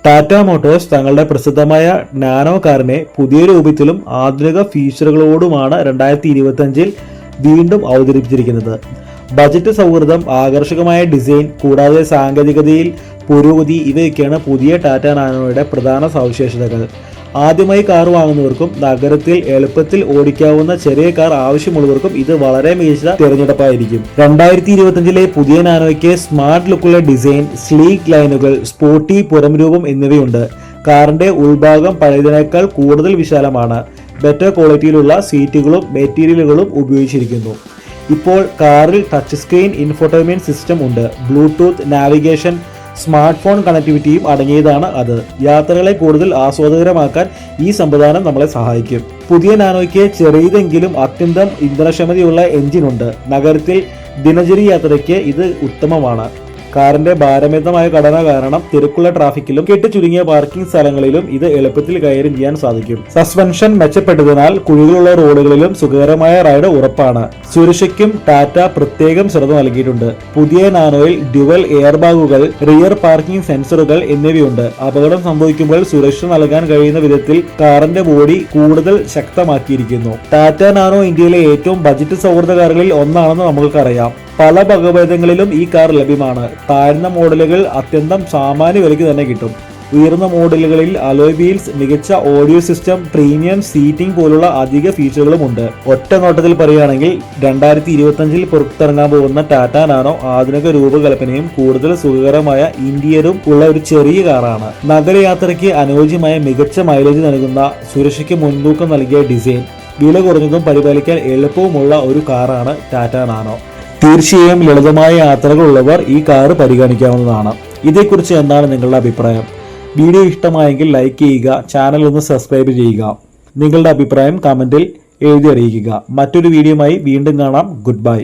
Tata Motors തങ്ങളുടെ പ്രസിദ്ധമായ nano കാറിനെ പുതിയ രൂപത്തിലും ആധുനിക ഫീച്ചറുകളോടുമാണ് 2025 വീണ്ടും അവതരിപ്പിച്ചിരിക്കുന്നത്. ബജറ്റ് സൗഹൃദം, ആകർഷകമായ ഡിസൈൻ കൂടാതെ സാങ്കേതികതയിൽ പുരോഗതി ഇവയൊക്കെയാണ് പുതിയ ടാറ്റ നാനോയുടെ പ്രധാന സവിശേഷതകൾ. ആദ്യമായി കാർ വാങ്ങുന്നവർക്കും നഗരത്തിൽ എളുപ്പത്തിൽ ഓടിക്കാവുന്ന ചെറിയ കാർ ആവശ്യമുള്ളവർക്കും ഇത് വളരെ മികച്ച തിരഞ്ഞെടുപ്പായിരിക്കും. 2025 പുതിയ നാനോയ്ക്ക് സ്മാർട്ട് ലുക്കുള്ള ഡിസൈൻ, സ്ലീക്ക് ലൈനുകൾ, സ്പോർട്ടി പുറംരൂപം എന്നിവയുണ്ട്. കാറിന്റെ ഉൾഭാഗം പഴയതിനേക്കാൾ കൂടുതൽ വിശാലമാണ്. ബെറ്റർ ക്വാളിറ്റിയിലുള്ള സീറ്റുകളും മെറ്റീരിയലുകളും ഉപയോഗിച്ചിരിക്കുന്നു. ഇപ്പോൾ കാറിൽ ടച്ച് സ്ക്രീൻ ഇൻഫോർടൈൻമെന്റ് സിസ്റ്റം ഉണ്ട്. ബ്ലൂടൂത്ത് നാവിഗേഷൻ, സ്മാർട്ട് ഫോൺ കണക്ടിവിറ്റിയും അടങ്ങിയതാണ് അത്. യാത്രകളെ കൂടുതൽ ആസ്വാദകരമാക്കാൻ ഈ സംവിധാനം നമ്മളെ സഹായിക്കും. പുതിയ നാനോയ്ക്ക് ചെറിയതെങ്കിലും അത്യന്തം ഇന്ധനക്ഷമതയുള്ള എഞ്ചിനുണ്ട്. നഗരത്തിൽ ദിനചര്യ യാത്രയ്ക്ക് ഇത് ഉത്തമമാണ്. കാറിന്റെ ഭാരമിതമായ ഘടന കാരണം തിരക്കുള്ള ട്രാഫിക്കിലും കെട്ടിച്ചുരുങ്ങിയ പാർക്കിംഗ് സ്ഥലങ്ങളിലും ഇത് എളുപ്പത്തിൽ കൈകാര്യം ചെയ്യാൻ സാധിക്കും. സസ്പെൻഷൻ മെച്ചപ്പെട്ടതിനാൽ കുഴികളുള്ള റോഡുകളിലും സുഖകരമായ റൈഡ് ഉറപ്പാണ്. സുരക്ഷയ്ക്കും ടാറ്റ പ്രത്യേകം ശ്രദ്ധ നൽകിയിട്ടുണ്ട്. പുതിയ നാനോയിൽ ഡ്യുവൽ എയർ ബാഗുകൾ, റിയർ പാർക്കിംഗ് സെൻസറുകൾ എന്നിവയുണ്ട്. അപകടം സംഭവിക്കുമ്പോൾ സുരക്ഷ നൽകാൻ കഴിയുന്ന വിധത്തിൽ കാറിന്റെ ബോഡി കൂടുതൽ ശക്തമാക്കിയിരിക്കുന്നു. ടാറ്റ നാനോ ഇന്ത്യയിലെ ഏറ്റവും ബജറ്റ് സൗഹൃദ കാറുകളിൽ ഒന്നാണെന്ന് നമ്മൾക്കറിയാം. പല വകഭേദങ്ങളിലും ഈ കാർ ലഭ്യമാണ്. താഴ്ന്ന മോഡലുകൾ അത്യന്തം സാമാന്യ വിലയ്ക്ക് തന്നെ കിട്ടും. ഉയർന്ന മോഡലുകളിൽ അലോയ് വീൽസ്, മികച്ച ഓഡിയോ സിസ്റ്റം, പ്രീമിയം സീറ്റിംഗ് പോലുള്ള അധിക ഫീച്ചറുകളും ഉണ്ട്. ഒറ്റ നോട്ടത്തിൽ പറയുകയാണെങ്കിൽ 2025 പുറത്തിറങ്ങാൻ പോകുന്ന ടാറ്റ നാനോ ആധുനിക രൂപകൽപ്പനയും കൂടുതൽ സുഖകരമായ ഇന്റീരിയറും ഉള്ള ഒരു ചെറിയ കാറാണ്. നഗരയാത്രയ്ക്ക് അനുയോജ്യമായ മികച്ച മൈലേജ് നൽകുന്ന, സുരക്ഷയ്ക്ക് മുൻതൂക്കം നൽകിയ ഡിസൈൻ, വില കുറഞ്ഞതും പരിപാലിക്കാൻ എളുപ്പവുമുള്ള ഒരു കാറാണ് ടാറ്റ നാനോ. തീർച്ചയായും ലളിതമായ യാത്രകളുള്ളവർ ഈ കാറ് പരിഗണിക്കാവുന്നതാണ്. ഇതേക്കുറിച്ച് എന്താണ് നിങ്ങളുടെ അഭിപ്രായം? വീഡിയോ ഇഷ്ടമായെങ്കിൽ ലൈക്ക് ചെയ്യുക, ചാനൽ ഒന്ന് സബ്സ്ക്രൈബ് ചെയ്യുക. നിങ്ങളുടെ അഭിപ്രായം കമന്റിൽ എഴുതി അറിയിക്കുക. മറ്റൊരു വീഡിയോയുമായി വീണ്ടും കാണാം. Good bye.